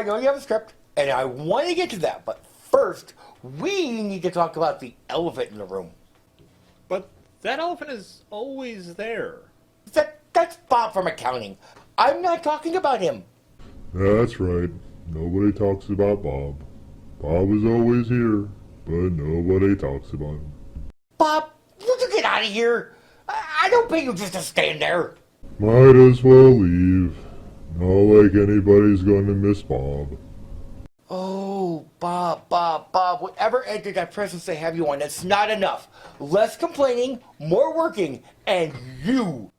I know you have a script, and I want to get to that, but first, we need to talk about the elephant in the room. But that elephant is always there. That's Bob from accounting. I'm not talking about him. That's right. Nobody talks about Bob. Bob is always here, but nobody talks about him. Bob, would you get out of here? I don't pay you just to stand there. Might as well leave. Not like anybody's going to miss Bob. Oh, Bob, whatever end of that presence they have you on, that's not enough. Less complaining, more working, and you.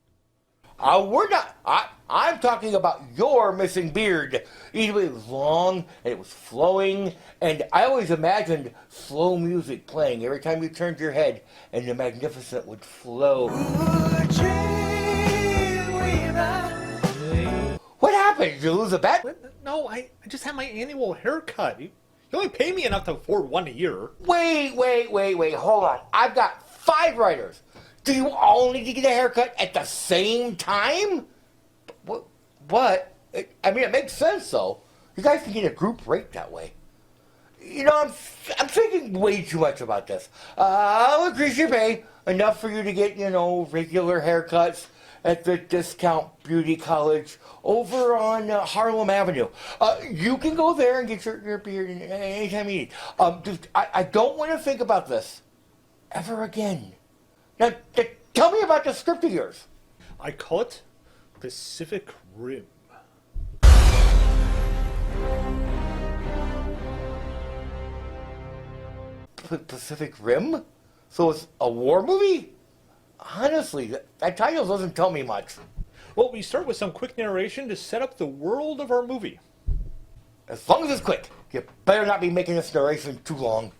I'm talking about your missing beard. It was long, and it was flowing, and I always imagined slow music playing every time you turned your head, and the magnificent would flow. What happened? Did you lose a bet? No, I just had my annual haircut. You only pay me enough to afford one a year. Wait, hold on. I've got 5 writers. Do you all need to get a haircut at the same time? What? I mean, it makes sense, though. You guys can get a group rate that way. You know, I'm thinking way too much about this. I'll increase your pay enough for you to get, regular haircuts at the Discount Beauty College over on Harlem Avenue. You can go there and get your beard anytime you need. I don't want to think about this ever again. Now, tell me about the script of yours. I call it Pacific Rim. Pacific Rim? So it's a war movie? Honestly, that title doesn't tell me much. Well, we start with some quick narration to set up the world of our movie. As long as it's quick. You better not be making this narration too long.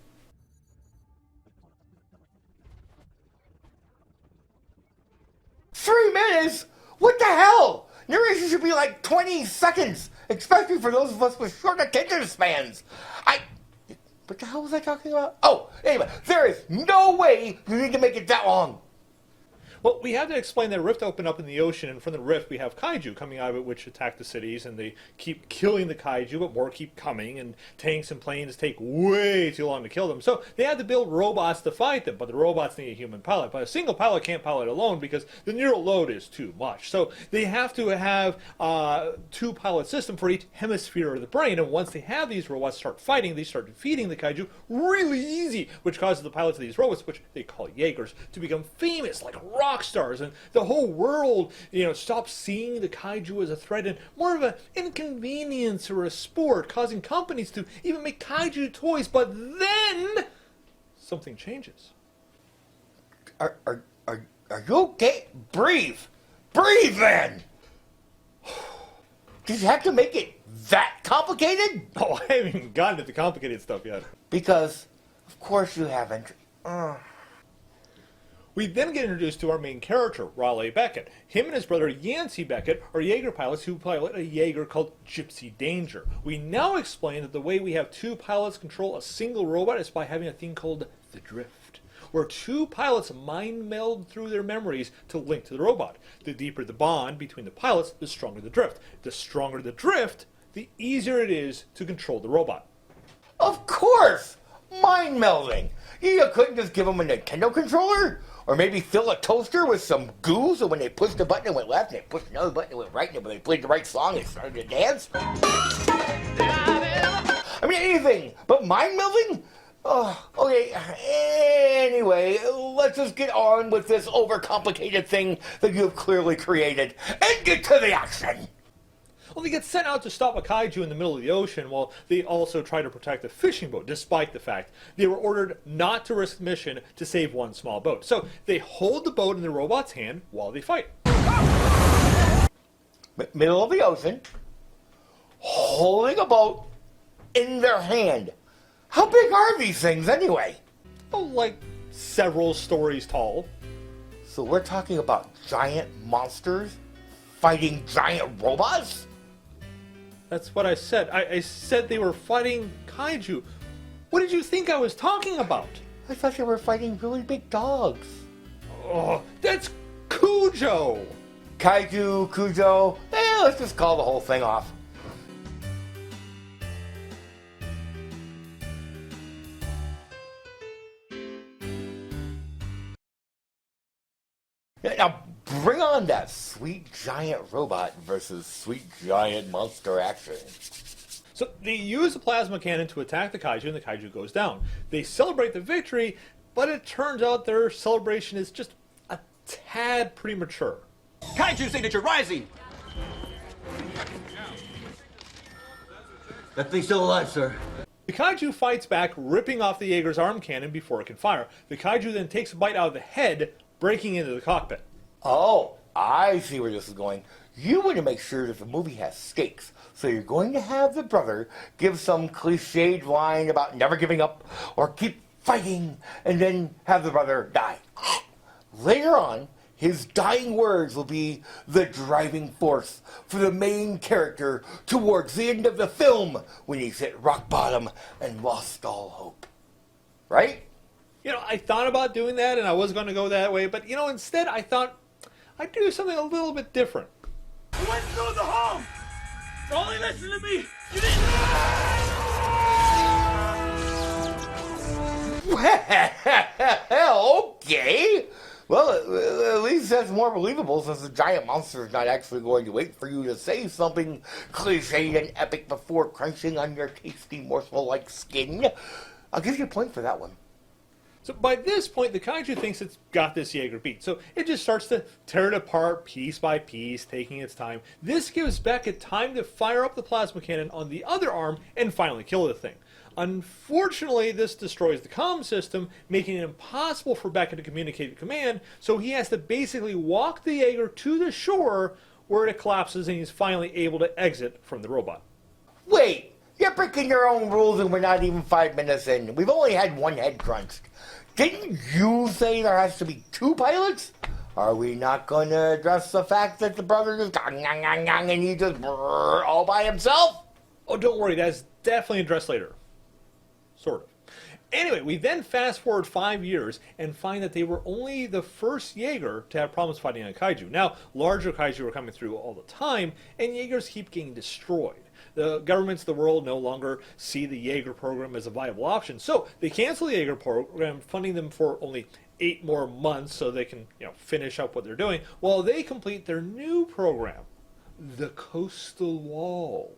Three minutes? What the hell? Narration should be like 20 seconds, especially for those of us with short attention spans. What the hell was I talking about? Oh, anyway, there is no way you need to make it that long. Well, we have to explain that a rift opened up in the ocean, and from the rift we have kaiju coming out of it, which attack the cities, and they keep killing the kaiju, but more keep coming, and tanks and planes take way too long to kill them. So they had to build robots to fight them, but the robots need a human pilot. But a single pilot can't pilot alone because the neural load is too much. So they have to have a 2-pilot system for each hemisphere of the brain, and once they have these robots start fighting, they start defeating the kaiju really easy, which causes the pilots of these robots, which they call Jaegers, to become famous like rock stars, and the whole world, stops seeing the kaiju as a threat and more of an inconvenience or a sport, causing companies to even make kaiju toys. But then something changes. Are you okay? Breathe, man. Did you have to make it that complicated? Oh, I haven't even gotten to the complicated stuff yet. Because, of course, you haven't. We then get introduced to our main character, Raleigh Beckett. Him and his brother Yancey Beckett are Jaeger pilots who pilot a Jaeger called Gypsy Danger. We now explain that the way we have 2 pilots control a single robot is by having a thing called the drift, where 2 pilots mind meld through their memories to link to the robot. The deeper the bond between the pilots, the stronger the drift. The stronger the drift, the easier it is to control the robot. Of course! Mind melding! You couldn't just give them a Nintendo controller? Or maybe fill a toaster with some goo so when they pushed the button it went left and they pushed another button it went right, and when they played the right song it started to dance? I mean, anything but mind melding? Oh, okay, anyway, let's just get on with this overcomplicated thing that you've clearly created and get to the action! Well, they get sent out to stop a kaiju in the middle of the ocean while they also try to protect a fishing boat, despite the fact they were ordered not to risk mission to save one small boat. So they hold the boat in the robot's hand while they fight. Middle of the ocean, holding a boat in their hand. How big are these things anyway? Oh, like several stories tall. So we're talking about giant monsters fighting giant robots? That's what I said. I said they were fighting kaiju. What did you think I was talking about? I thought they were fighting really big dogs. Oh, that's Cujo! Kaiju, Cujo, let's just call the whole thing off. Now, bring on that sweet giant robot versus sweet giant monster action. So they use the plasma cannon to attack the kaiju, and the kaiju goes down. They celebrate the victory, but it turns out their celebration is just a tad premature. Kaiju signature rising! That thing's still alive, sir. The kaiju fights back, ripping off the Jaeger's arm cannon before it can fire. The kaiju then takes a bite out of the head, breaking into the cockpit. Oh, I see where this is going. You want to make sure that the movie has stakes. So you're going to have the brother give some cliched line about never giving up or keep fighting, and then have the brother die. Later on, his dying words will be the driving force for the main character towards the end of the film when he's hit rock bottom and lost all hope. Right? You know, I thought about doing that, and I was going to go that way, but, instead I thought I'd do something a little bit different. You went through the home! Only listen to me! You Okay. Well, at least that's more believable since the giant monster is not actually going to wait for you to say something cliched and epic before crunching on your tasty morsel-like skin. I'll give you a point for that one. So by this point, the kaiju thinks it's got this Jaeger beat. So it just starts to tear it apart piece by piece, taking its time. This gives Beckett time to fire up the plasma cannon on the other arm and finally kill the thing. Unfortunately, this destroys the comm system, making it impossible for Beckett to communicate with command, so he has to basically walk the Jaeger to the shore where it collapses and he's finally able to exit from the robot. Wait, you're breaking your own rules and we're not even 5 minutes in. We've only had one head crunched. Didn't you say there has to be 2 pilots? Are we not going to address the fact that the brother just and he just all by himself? Oh, don't worry, that's definitely addressed later. Sort of. Anyway, we then fast forward 5 years and find that they were only the first Jaeger to have problems fighting a kaiju. Now, larger kaiju are coming through all the time, and Jaegers keep getting destroyed. The governments of the world no longer see the Jaeger program as a viable option, so they cancel the Jaeger program, funding them for only 8 more months so they can, finish up what they're doing, while they complete their new program, the Coastal Wall.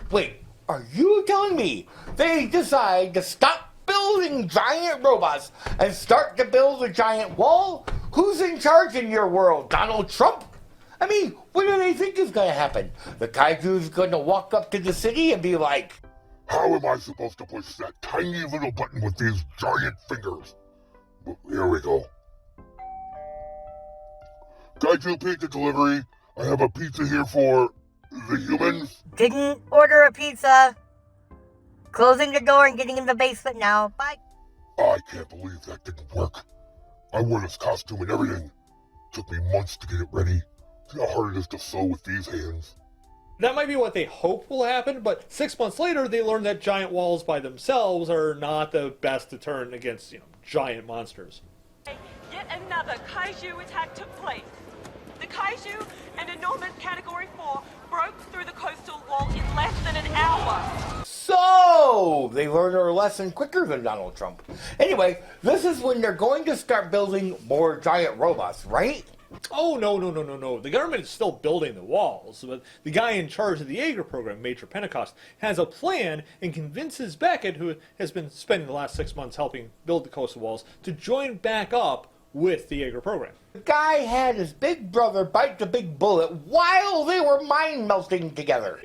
Wait, are you telling me they decide to stop building giant robots and start to build a giant wall? Who's in charge in your world? Donald Trump? I mean, what do they think is going to happen? The kaiju's going to walk up to the city and be like, How am I supposed to push that tiny little button with these giant fingers? Well, here we go. Kaiju pizza delivery. I have a pizza here for the humans. Didn't order a pizza. Closing the door and getting in the basement now. Bye. I can't believe that didn't work. I wore this costume and everything. Took me months to get it ready. See how hard it is to sew with these hands. That might be what they hope will happen, but 6 months later, they learn that giant walls by themselves are not the best deterrent against, giant monsters. Yet another kaiju attack took place. The kaiju, an enormous Category 4, broke through the coastal wall in less than an hour. so they learn their lesson quicker than Donald Trump. Anyway, this is when they're going to start building more giant robots, right? Oh, no. The government is still building the walls, but the guy in charge of the Jaeger program, Major Pentecost, has a plan and convinces Beckett, who has been spending the last 6 months helping build the coastal walls, to join back up with the Jaeger program. The guy had his big brother bite the big bullet while they were mind melting together.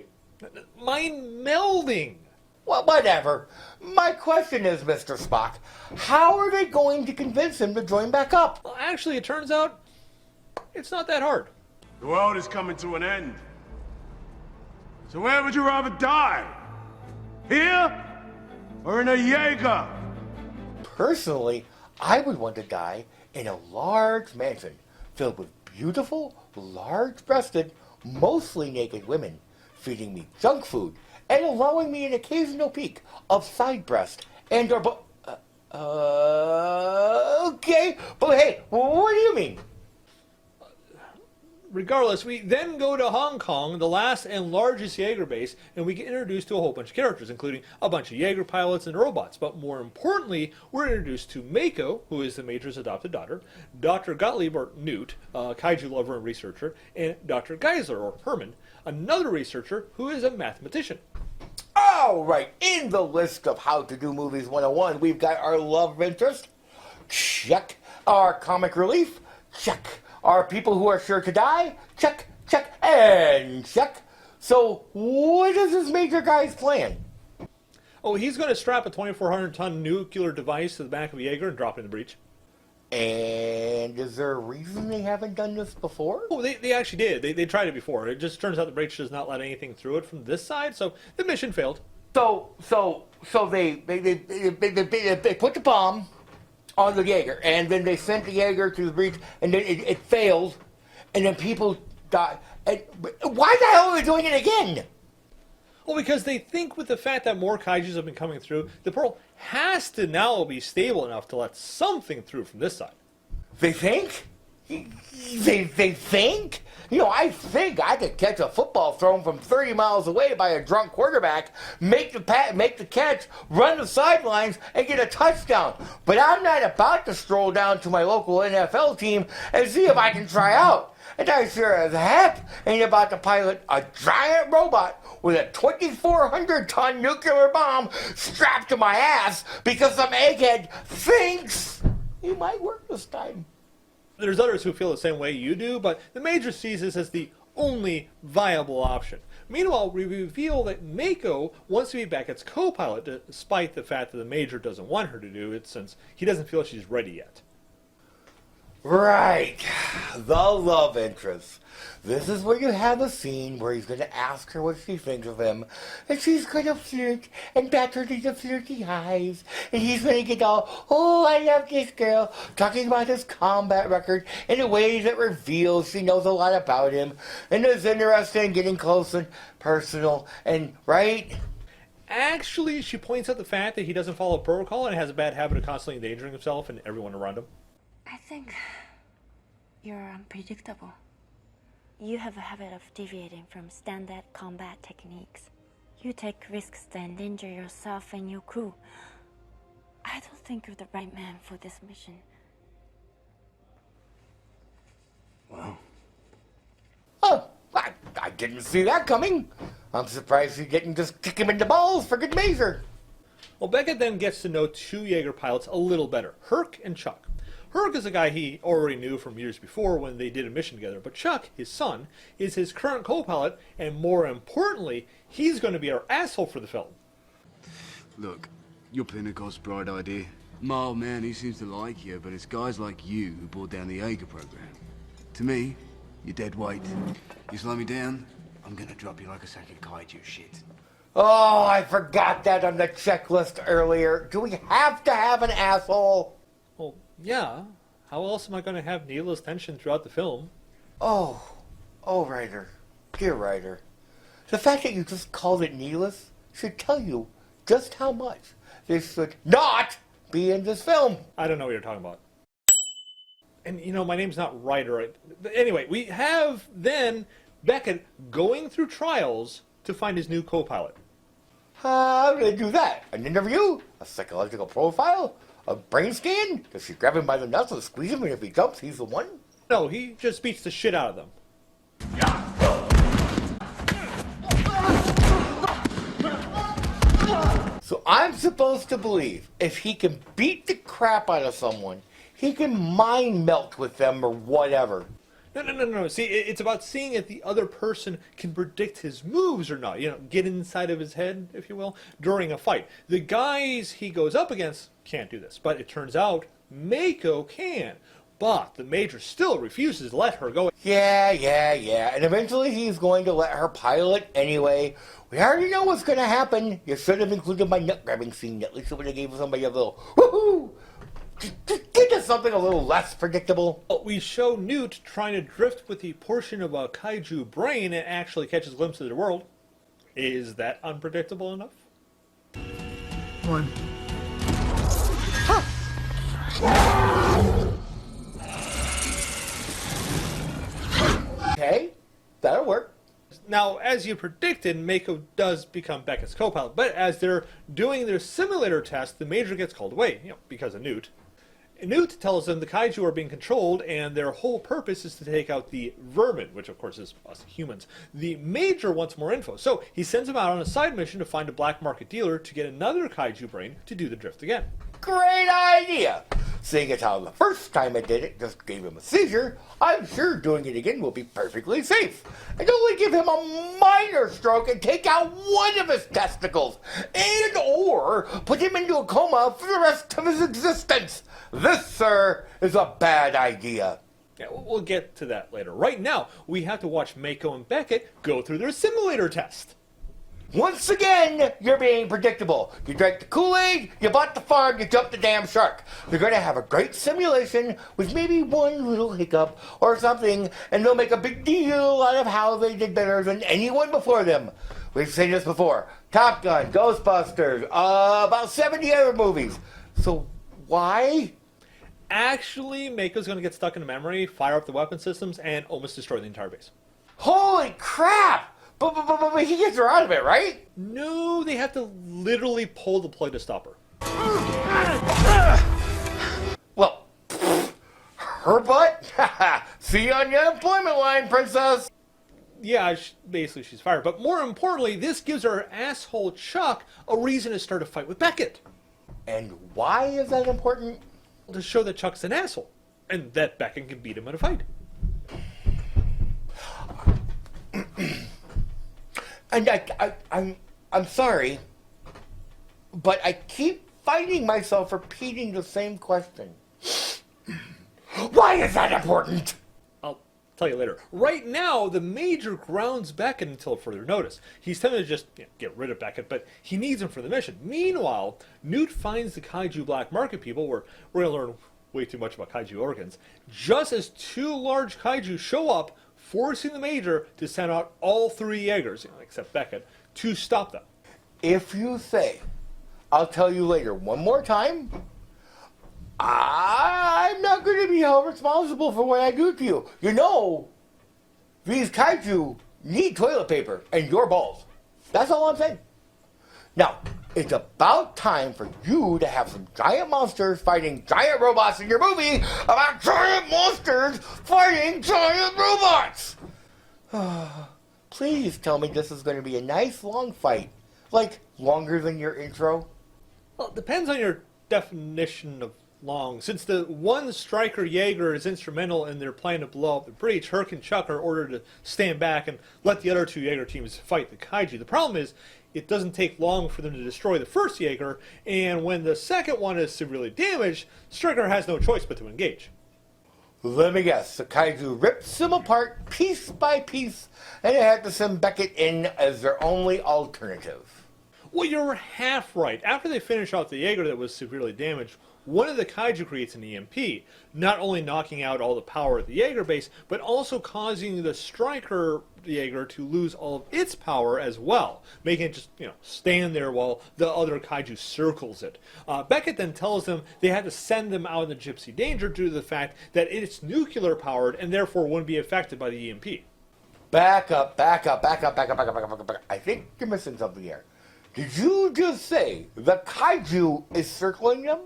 Mind melding! Well, whatever. My question is, Mr. Spock, how are they going to convince him to join back up? Well, actually, it turns out it's not that hard. The world is coming to an end. So where would you rather die? Here? Or in a Jaeger? Personally, I would want to die in a large mansion filled with beautiful, large-breasted, mostly naked women, feeding me junk food and allowing me an occasional peek of side breast and or okay, but hey, what do you mean? regardless, we then go to Hong Kong, the last and largest Jaeger base, and we get introduced to a whole bunch of characters, including a bunch of Jaeger pilots and robots. But more importantly, we're introduced to Mako, who is the Major's adopted daughter, Dr. Gottlieb, or Newt, kaiju lover and researcher, and Dr. Geisler, or Herman, another researcher who is a mathematician. All right, in the list of How to Do Movies 101, we've got our love interest. Check. Our comic relief. Check. Our people who are sure to die. Check, check, and check. So, what is this major guy's plan? Oh, he's going to strap a 2,400-ton nuclear device to the back of a Jaeger and drop it in the breach. And is there a reason they haven't done this before? Oh, they actually did. They tried it before. It just turns out the breach does not let anything through it from this side, so the mission failed. So they put the bomb on the Jaeger, and then they sent the Jaeger to the breach, and then it failed, and then people died. And why the hell are they doing it again? Well, because they think with the fact that more kaijus have been coming through, the Pearl has to now be stable enough to let something through from this side. They think? They think? You know, I think I could catch a football thrown from 30 miles away by a drunk quarterback, make the catch, run the sidelines, and get a touchdown. But I'm not about to stroll down to my local NFL team and see if I can try out. And I sure as heck ain't about to pilot a giant robot with a 2,400-ton nuclear bomb strapped to my ass because some egghead thinks he might work this time. There's others who feel the same way you do, but the Major sees this as the only viable option. Meanwhile, we reveal that Mako wants to be back as co-pilot, despite the fact that the Major doesn't want her to do it, since he doesn't feel she's ready yet. Right, the love interest. This is where you have a scene where he's going to ask her what she thinks of him, and she's going to flirt and bat her to the flirty eyes, and he's going to get all, oh, I love this girl, talking about his combat record in a way that reveals she knows a lot about him, and is interested in getting close and personal, and right? Actually, she points out the fact that he doesn't follow protocol and has a bad habit of constantly endangering himself and everyone around him. I think you're unpredictable. You have a habit of deviating from standard combat techniques. You take risks to endanger yourself and your crew. I don't think you're the right man for this mission. Well. Oh, I didn't see that coming. I'm surprised you didn't just kick him in the balls for good measure. Well, Beckett then gets to know two Jaeger pilots a little better, Herc and Chuck. Herc is a guy he already knew from years before when they did a mission together, but Chuck, his son, is his current co-pilot, and more importantly, he's going to be our asshole for the film. Look, you're Pinnacle's bright idea. My old man, he seems to like you, but it's guys like you who brought down the Jaeger program. To me, you're dead weight. You slow me down, I'm gonna drop you like a sack of kaiju shit. Oh, I forgot that on the checklist earlier. Do we have to have an asshole? Well, yeah. How else am I going to have needless tension throughout the film? Oh, writer. Dear writer. The fact that you just called it needless should tell you just how much this should not be in this film. I don't know what you're talking about. And, you know, my name's not Ryder. But anyway, we have then Beckett going through trials to find his new co-pilot. How do they do that? An interview? A psychological profile? A brain scan? Does she grab him by the nuts and squeeze him, and if he jumps, he's the one? No, he just beats the shit out of them. So I'm supposed to believe if he can beat the crap out of someone, he can mind melt with them or whatever. No. See, it's about seeing if the other person can predict his moves or not. You know, get inside of his head, if you will, during a fight. The guys he goes up against can't do this, but it turns out Mako can. But the Major still refuses to let her go. Yeah. And eventually he's going to let her pilot anyway. We already know what's going to happen. You should have included my nut-grabbing scene. At least it would have gave somebody a little woohoo. Just get to something a little less predictable. We show Newt trying to drift with the portion of a kaiju brain and actually catches a glimpse of the world. Is that unpredictable enough? One. Okay, that'll work. Now, as you predicted, Mako does become Beckett's co-pilot, but as they're doing their simulator test, the Major gets called away, because of Newt. Newt tells them the kaiju are being controlled, and their whole purpose is to take out the vermin, which of course is us humans. The Major wants more info, so he sends him out on a side mission to find a black market dealer to get another kaiju brain to do the drift again. Great idea! Seeing as how the first time I did it just gave him a seizure, I'm sure doing it again will be perfectly safe. And only give him a minor stroke and take out one of his testicles, and or put him into a coma for the rest of his existence. This, sir, is a bad idea. Yeah, we'll get to that later. Right now, we have to watch Mako and Beckett go through their simulator test. Once again, you're being predictable. You drank the Kool-Aid, you bought the farm, you jumped the damn shark. You're going to have a great simulation with maybe one little hiccup or something, and they'll make a big deal out of how they did better than anyone before them. We've seen this before. Top Gun, Ghostbusters, about 70 other movies. So why? Actually, Mako's going to get stuck in a memory, fire up the weapon systems, and almost destroy the entire base. Holy crap! But he gets her out of it, right? No, they have to literally pull the plug to stop her. Well, her butt? See you on the unemployment line, princess! Yeah, basically she's fired. But more importantly, this gives our asshole Chuck a reason to start a fight with Beckett. And why is that important? To show that Chuck's an asshole, and that Beckett can beat him in a fight. And I'm sorry, but I keep finding myself repeating the same question. Why is that important? I'll tell you later. Right now, the Major grounds Beckett until further notice. He's tempted to just get rid of Beckett, but he needs him for the mission. Meanwhile, Newt finds the kaiju black market people, where we're going to learn way too much about kaiju organs, just as two large kaiju show up, forcing the Major to send out all three Jaegers, except Beckett, to stop them. If you say, I'll tell you later one more time, I'm not going to be held responsible for what I do to you. You know, these kaiju need toilet paper and your balls. That's all I'm saying. Now, it's about time for you to have some giant monsters fighting giant robots in your movie about giant monsters fighting giant robots. Please tell me this is going to be a nice long fight. Like, longer than your intro? Well, it depends on your definition of long. Since the one Striker Jaeger is instrumental in their plan to blow up the breach, Herc and Chuck are ordered to stand back and let the other two Jaeger teams fight the kaiju. The problem is, it doesn't take long for them to destroy the first Jaeger, and when the second one is severely damaged, Striker has no choice but to engage. Let me guess, the kaiju rips them apart piece by piece, and they have to send Beckett in as their only alternative. Well, you're half right. After they finish off the Jaeger that was severely damaged, one of the kaiju creates an EMP, not only knocking out all the power at the Jaeger base, but also causing the Striker Jaeger to lose all of its power as well, making it just, stand there while the other kaiju circles it. Beckett then tells them they had to send them out in the Gypsy Danger due to the fact that it's nuclear powered and therefore wouldn't be affected by the EMP. Back up. I think you're missing something here. Did you just say the kaiju is circling them?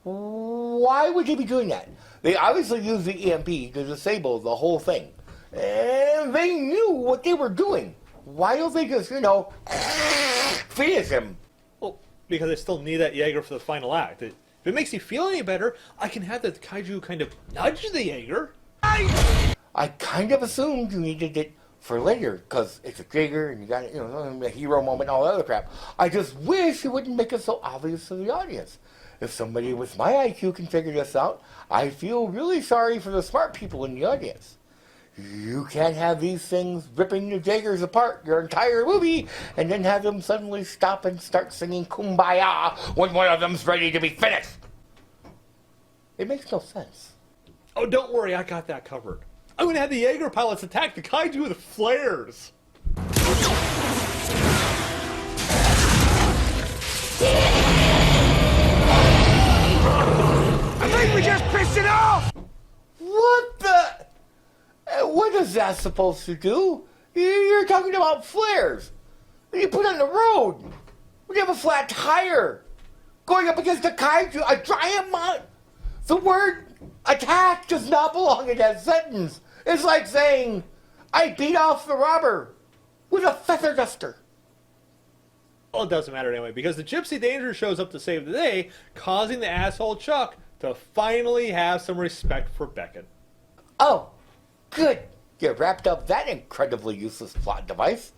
Why would he be doing that? They obviously used the EMP to disable the whole thing. And they knew what they were doing. Why don't they just, finish him? Well, because they still need that Jaeger for the final act. If it makes you feel any better, I can have the kaiju kind of nudge the Jaeger. I kind of assumed you needed it for later, because it's a Jaeger and you got a hero moment and all that other crap. I just wish you wouldn't make it so obvious to the audience. If somebody with my IQ can figure this out, I feel really sorry for the smart people in the audience. You can't have these things ripping the Jaegers apart your entire movie and then have them suddenly stop and start singing Kumbaya when one of them's ready to be finished. It makes no sense. Oh, don't worry, I got that covered. I'm going to have the Jaeger pilots attack the kaiju with flares. I think we just pissed it off! What the? What does that supposed to do? You're talking about flares. You put on the road. We have a flat tire. Going up against a kaiju, a giant monster. The word attack does not belong in that sentence. It's like saying, I beat off the robber with a feather duster. Well, it doesn't matter anyway, because the Gypsy Danger shows up to save the day, causing the asshole Chuck to finally have some respect for Beckett. Oh, good. You wrapped up that incredibly useless plot device.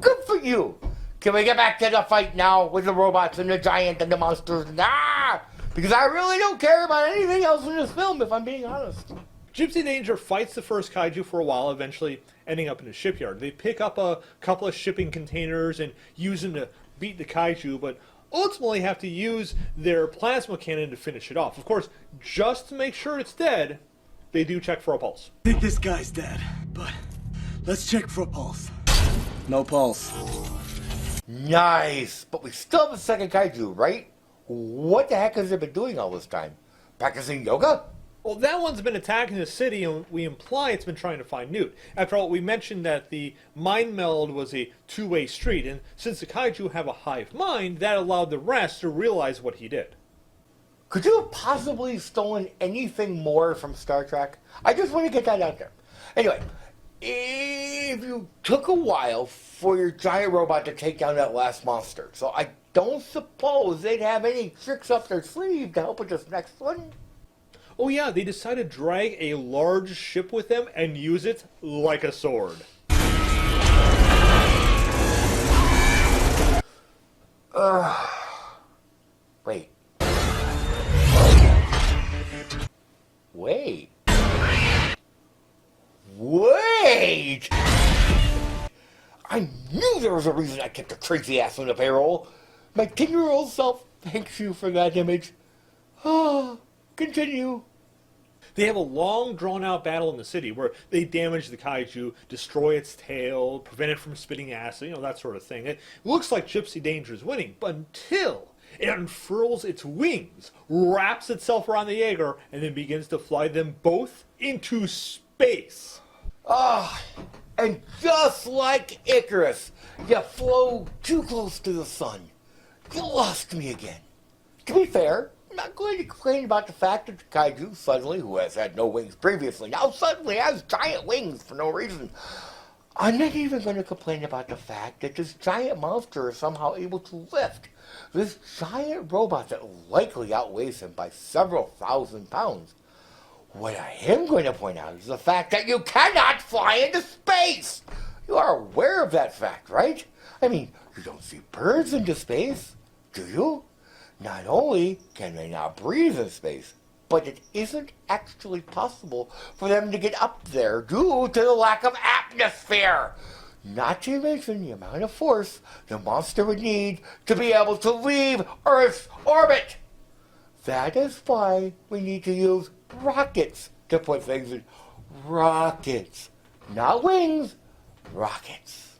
Good for you. Can we get back to the fight now with the robots and the giant and the monsters? Nah! Because I really don't care about anything else in this film, if I'm being honest. Gypsy Danger fights the first kaiju for a while, eventually ending up in a shipyard. They pick up a couple of shipping containers and use them to beat the kaiju, but ultimately have to use their plasma cannon to finish it off. Of course, just to make sure it's dead, they do check for a pulse. I think this guy's dead, but let's check for a pulse. No pulse. Nice. But we still have a second kaiju, right? What the heck has it been doing all this time? Practicing yoga? Well, that one's been attacking the city, and we imply it's been trying to find Newt. After all, we mentioned that the mind meld was a two-way street, and since the kaiju have a hive mind, that allowed the rest to realize what he did. Could you have possibly stolen anything more from Star Trek? I just want to get that out there. Anyway, if you took a while for your giant robot to take down that last monster, so I don't suppose they'd have any tricks up their sleeve to help with this next one. Oh yeah, they decided to drag a large ship with them and use it like a sword. Wait. Wait. Wait! I knew there was a reason I kept a crazy ass on the payroll. My 10-year-old self thanks you for that image. Continue. They have a long, drawn-out battle in the city where they damage the kaiju, destroy its tail, prevent it from spitting acid, that sort of thing. It looks like Gypsy Danger is winning, but until it unfurls its wings, wraps itself around the Jaeger, and then begins to fly them both into space. And just like Icarus, you flew too close to the sun. You lost me again. To be fair, I'm not going to complain about the fact that the kaiju suddenly, who has had no wings previously, now suddenly has giant wings for no reason. I'm not even going to complain about the fact that this giant monster is somehow able to lift this giant robot that likely outweighs him by several thousand pounds. What I am going to point out is the fact that you cannot fly into space! You are aware of that fact, right? I mean, you don't see birds into space, do you? Not only can they not breathe in space, but it isn't actually possible for them to get up there due to the lack of atmosphere. Not to mention the amount of force the monster would need to be able to leave Earth's orbit. That is why we need to use rockets to put things in. Rockets. Not wings, rockets.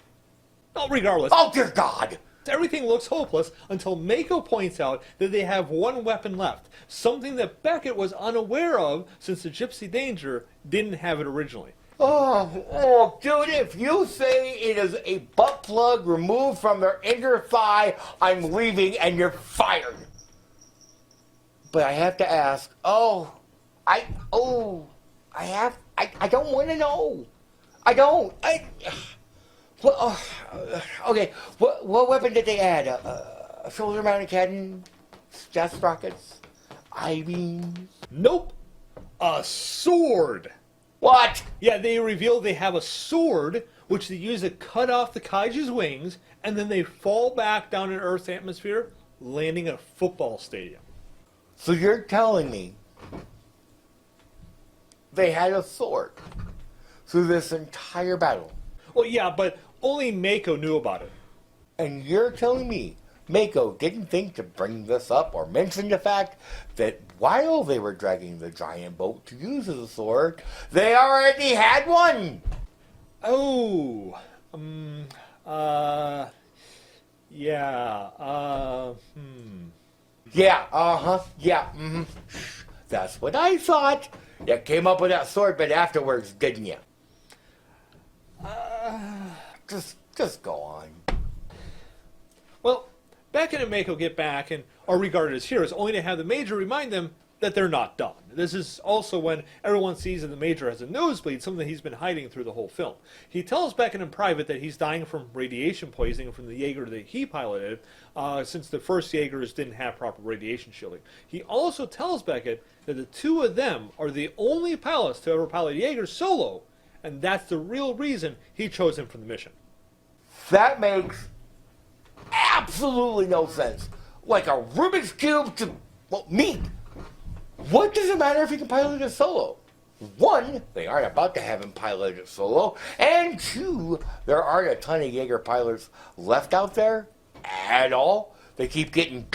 Well, regardless. Oh, dear God! Everything looks hopeless until Mako points out that they have one weapon left, something that Beckett was unaware of since the Gypsy Danger didn't have it originally. Oh, dude, if you say it is a butt plug removed from their inner thigh, I'm leaving and you're fired. But I have to ask, I don't want to know. I don't. Well, okay, what weapon did they add? A shoulder-mounted cannon? Death rockets? I-beams? Nope. A sword. What? Yeah, they reveal they have a sword, which they use to cut off the kaiju's wings, and then they fall back down in Earth's atmosphere, landing at a football stadium. So you're telling me they had a sword through this entire battle? Well, yeah, but only Mako knew about it. And you're telling me Mako didn't think to bring this up or mention the fact that while they were dragging the giant boat to use as a sword, they already had one? That's what I thought. You came up with that sword bit afterwards, didn't you? just go on. Well, Beckett and Mako get back and are regarded as heroes, only to have the Major remind them that they're not done. This is also when everyone sees that the Major has a nosebleed, something that he's been hiding through the whole film. He tells Beckett in private that he's dying from radiation poisoning from the Jaeger that he piloted, since the first Jaegers didn't have proper radiation shielding. He also tells Beckett that the two of them are the only pilots to ever pilot Jaeger solo, and that's the real reason he chose him for the mission. That makes absolutely no sense. Like a Rubik's Cube to, well, me. What does it matter if he can pilot it solo? One, they aren't about to have him pilot it solo. And two, there aren't a ton of Jaeger pilots left out there at all. They keep getting...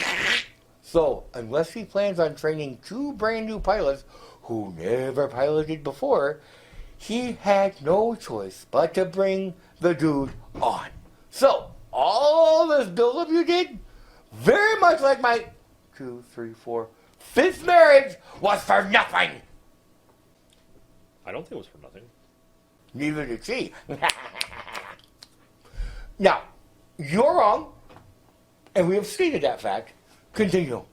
So, unless he plans on training two brand new pilots who never piloted before, he had no choice but to bring the dude on. So, all this build-up you did, very much like my 5th marriage, was for nothing. I don't think it was for nothing. Neither did she. Now, you're wrong, and we have stated that fact. Continue.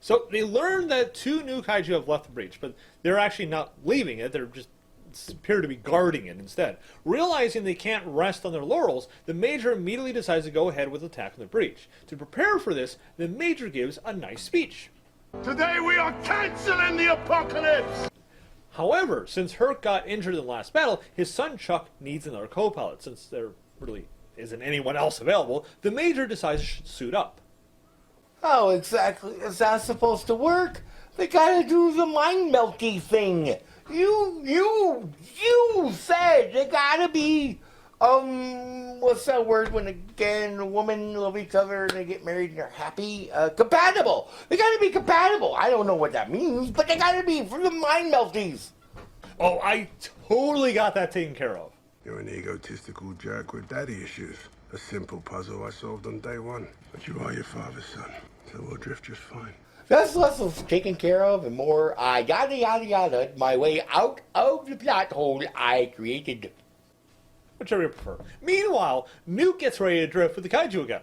So they learn that two new kaiju have left the breach, but they're actually not leaving it. They're just appear to be guarding it instead. Realizing they can't rest on their laurels, the Major immediately decides to go ahead with the attack on the breach. To prepare for this, the Major gives a nice speech. Today we are canceling the apocalypse! However, since Herc got injured in the last battle, his son Chuck needs another co-pilot. Since there really isn't anyone else available, the Major decides to suit up. How exactly is that supposed to work? They gotta do the mind melty thing. You said they gotta be, what's that word when again a woman love each other and they get married and they're happy? Compatible. They gotta be compatible. I don't know what that means, but they gotta be for the mind melties. Oh, I totally got that taken care of. You're an egotistical jerk with daddy issues. A simple puzzle I solved on day one. But you are your father's son, so we'll drift just fine. That's less of taken care of and more yada yada yada my way out of the plot hole I created. Whichever you prefer. Meanwhile, Nuke gets ready to drift with the kaiju again.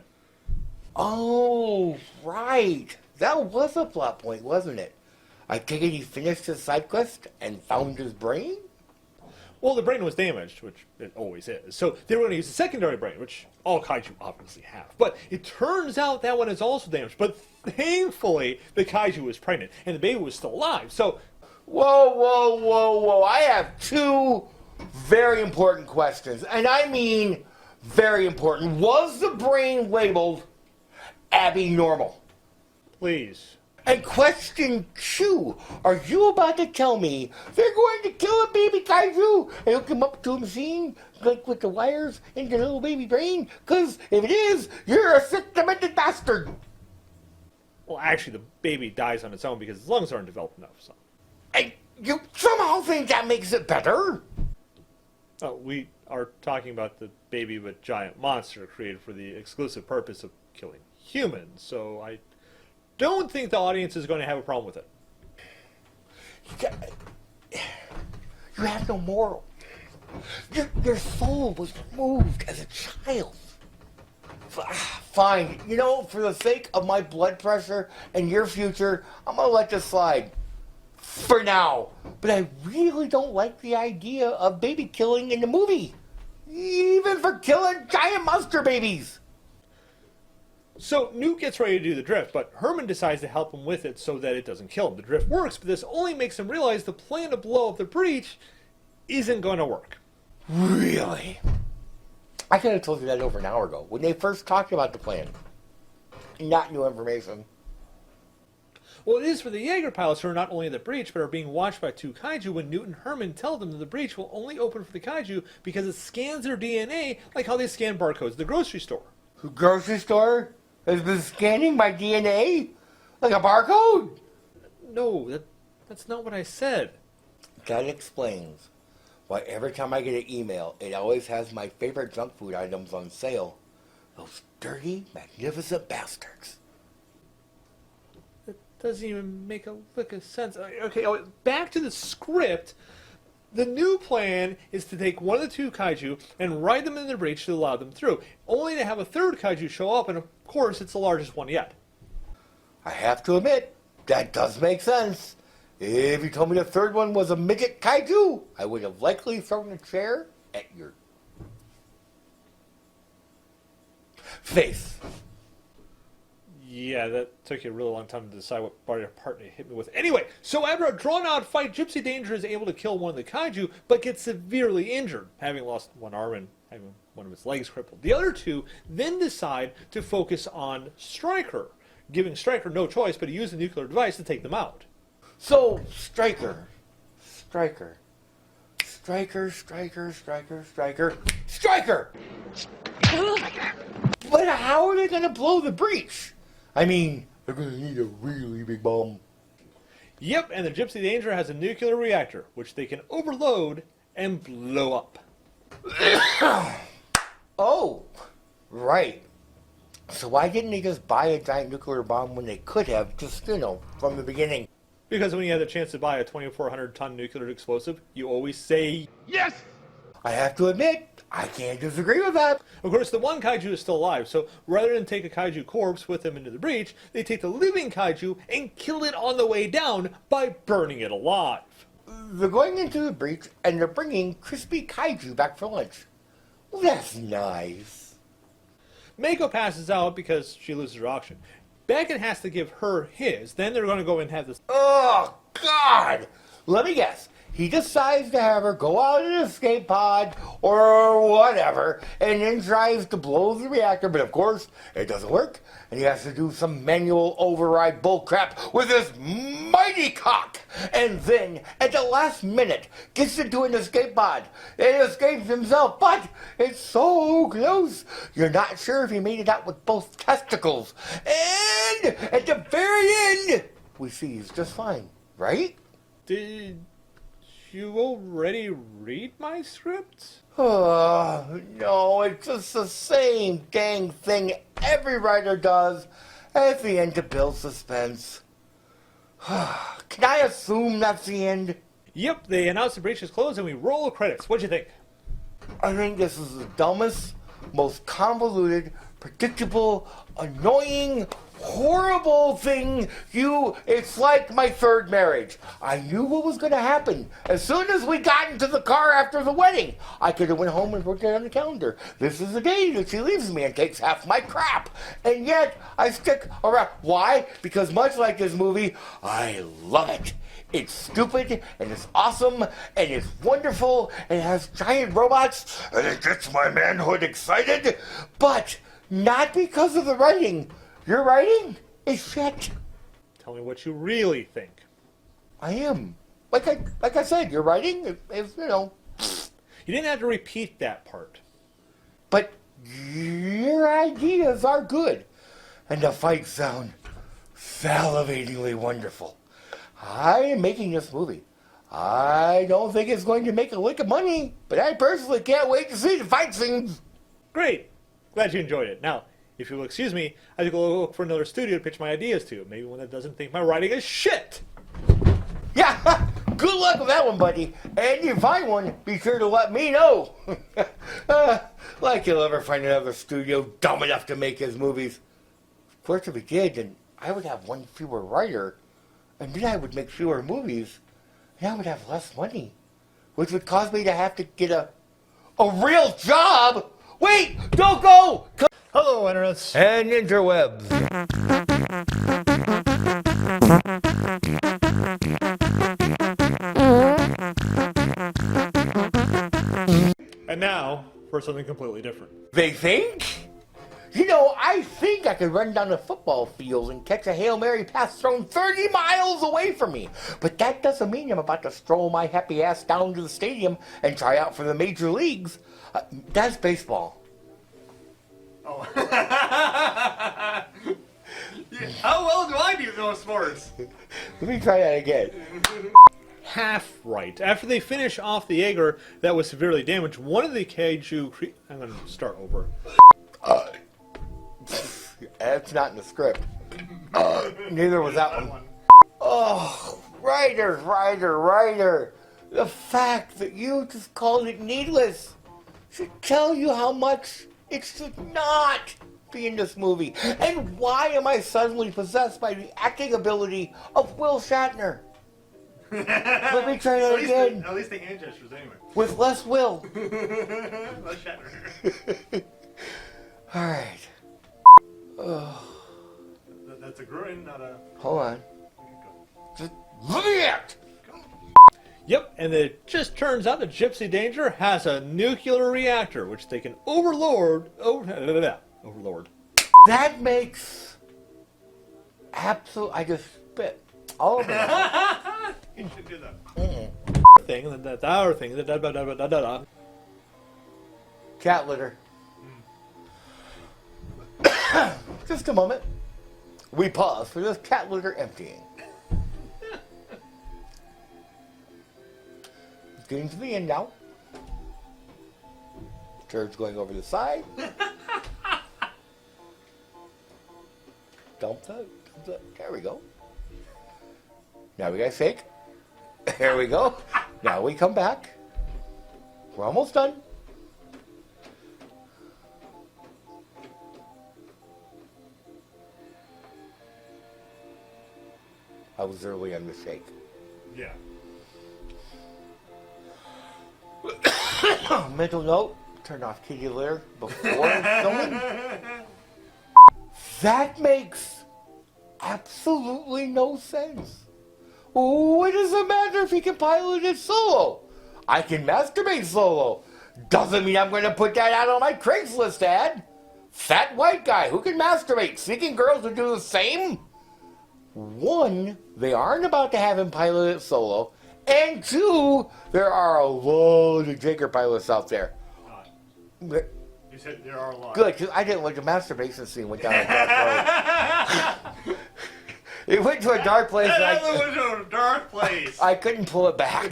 Oh, right. That was a plot point, wasn't it? I take it he finished his side quest and found his brain? Well, the brain was damaged, which it always is. So they were going to use the secondary brain, which all kaiju obviously have. But it turns out that one is also damaged. But thankfully, the kaiju was pregnant, and the baby was still alive. So, Whoa. I have two very important questions. And I mean very important. Was the brain labeled Abby Normal? please. And question 2, are you about to tell me they're going to kill a baby kaiju and hook him up to a machine, like with the wires in the little baby brain? Because if it is, you're a sick, demented bastard. Well, actually, the baby dies on its own because its lungs aren't developed enough. So. And you somehow think that makes it better? Oh, we are talking about the baby but giant monster created for the exclusive purpose of killing humans, so I don't think the audience is going to have a problem with it. You have no moral. Your soul was moved as a child. Fine. You know, for the sake of my blood pressure and your future, I'm going to let this slide. For now. But I really don't like the idea of baby killing in the movie. Even for killing giant monster babies. So Nuke gets ready to do the drift, but Herman decides to help him with it so that it doesn't kill him. The drift works, but this only makes him realize the plan to blow up the breach isn't going to work. Really? I could have told you that over an hour ago, when they first talked about the plan. Not new information. Well, it is for the Jaeger pilots who are not only at the breach, but are being watched by two kaiju when Newt and Herman tell them that the breach will only open for the kaiju because it scans their DNA like how they scan barcodes at the grocery store. The grocery store has been scanning my DNA? Like a barcode? No, that's not what I said. That explains why every time I get an email, it always has my favorite junk food items on sale. Those dirty, magnificent bastards. That doesn't even make a lick of sense. Okay, back to the script. The new plan is to take one of the two kaiju and ride them in the breach to allow them through, only to have a third kaiju show up, and of course it's the largest one yet. I have to admit, that does make sense. If you told me the third one was a midget kaiju, I would have likely thrown a chair at your face. Yeah, that took you a really long time to decide what part to hit me with. Anyway, so after a drawn-out fight, Gypsy Danger is able to kill one of the kaiju, but gets severely injured, having lost one arm and having one of its legs crippled. The other two then decide to focus on Stryker, giving Stryker no choice but to use the nuclear device to take them out. So, Stryker. But how are they going to blow the breach? I mean, they're going to need a really big bomb. Yep, and the Gypsy Danger has a nuclear reactor, which they can overload and blow up. Oh, right. So why didn't they just buy a giant nuclear bomb when they could have, just, from the beginning? Because when you had the chance to buy a 2,400-ton nuclear explosive, you always say, yes! I have to admit, I can't disagree with that. Of course, the one kaiju is still alive, so rather than take a kaiju corpse with them into the breach, they take the living kaiju and kill it on the way down by burning it alive. They're going into the breach, and they're bringing crispy kaiju back for lunch. Well, that's nice. Mako passes out because she loses her auction. Beckett has to give her his. Then they're going to go and have this. Oh, God! Let me guess. He decides to have her go out in an escape pod or whatever, and then tries to blow the reactor, but of course, it doesn't work, and he has to do some manual override bullcrap with his mighty cock, and then, at the last minute, gets into an escape pod and escapes himself, but it's so close, you're not sure if he made it out with both testicles. And at the very end, we see he's just fine, right? Did you already read my script? Oh, no, it's just the same dang thing every writer does at the end to build suspense. Can I assume that's the end? Yep, they announce the breach is closed and we roll the credits. What'd you think? I think this is the dumbest, most convoluted, predictable, annoying, horrible thing. It's like my third marriage. I knew what was going to happen. As soon as we got into the car after the wedding, I could have went home and wrote it on the calendar. This is the day that she leaves me and takes half my crap. And yet, I stick around. Why? Because much like this movie, I love it. It's stupid, and it's awesome, and it's wonderful, and it has giant robots, and it gets my manhood excited, but not because of the writing. Your writing is shit. Tell me what you really think. I am. Like I said, your writing is, You didn't have to repeat that part. But your ideas are good, and the fights sound salivatingly wonderful. I am making this movie. I don't think it's going to make a lick of money, but I personally can't wait to see the fight scenes. Great. Glad you enjoyed it. Now, if you'll excuse me, I have to go look for another studio to pitch my ideas to. Maybe one that doesn't think my writing is shit. Yeah, good luck with that one, buddy. And if you find one, be sure to let me know. Like you'll ever find another studio dumb enough to make his movies. Of course, if he did, then I would have one fewer writer. And then I would make fewer movies, and I would have less money, which would cause me to have to get a real job. Wait, don't go! Hello, Internet. And interwebs. And now, for something completely different. They think? I think I could run down a football field and catch a Hail Mary pass thrown 30 miles away from me. But that doesn't mean I'm about to stroll my happy ass down to the stadium and try out for the major leagues. That's baseball. Oh. How well do I do those sports? Let me try that again. Half right. After they finish off the Jaeger that was severely damaged, one of the kaiju... I'm going to start over. That's not in the script. Neither was that one. Oh, writer. The fact that you just called it needless should tell you how much it should not be in this movie. And why am I suddenly possessed by the acting ability of Will Shatner? Let me try that again. At least the hand gestures, anyway. With less will. Less Shatner. Alright. That's a groin, not a... Hold on. Just react! Yep, and it just turns out that Gypsy Danger has a nuclear reactor, which they can overlord. That makes I just spit all over it. You should do that. Thing, and then that other thing, Cat litter. Just a moment. We pause for this cat litter emptying. It's getting to the end now. Turd's going over the side. Dump that. There we go. Now we gotta shake. There we go. Now we come back. We're almost done. I was early on the shake. Yeah. Mental note, turn off kitty litter before filming. That makes absolutely no sense. What does it matter if he can pilot it solo? I can masturbate solo. Doesn't mean I'm going to put that out on my Craigslist ad. Fat white guy who can masturbate, seeking girls who do the same. One, they aren't about to have him pilot it solo. And two, there are a load of Jager pilots out there. You said there are a lot. Good, because I didn't like the masturbation scene went down a dark road. It went to a dark place. It went to a dark place. I couldn't pull it back.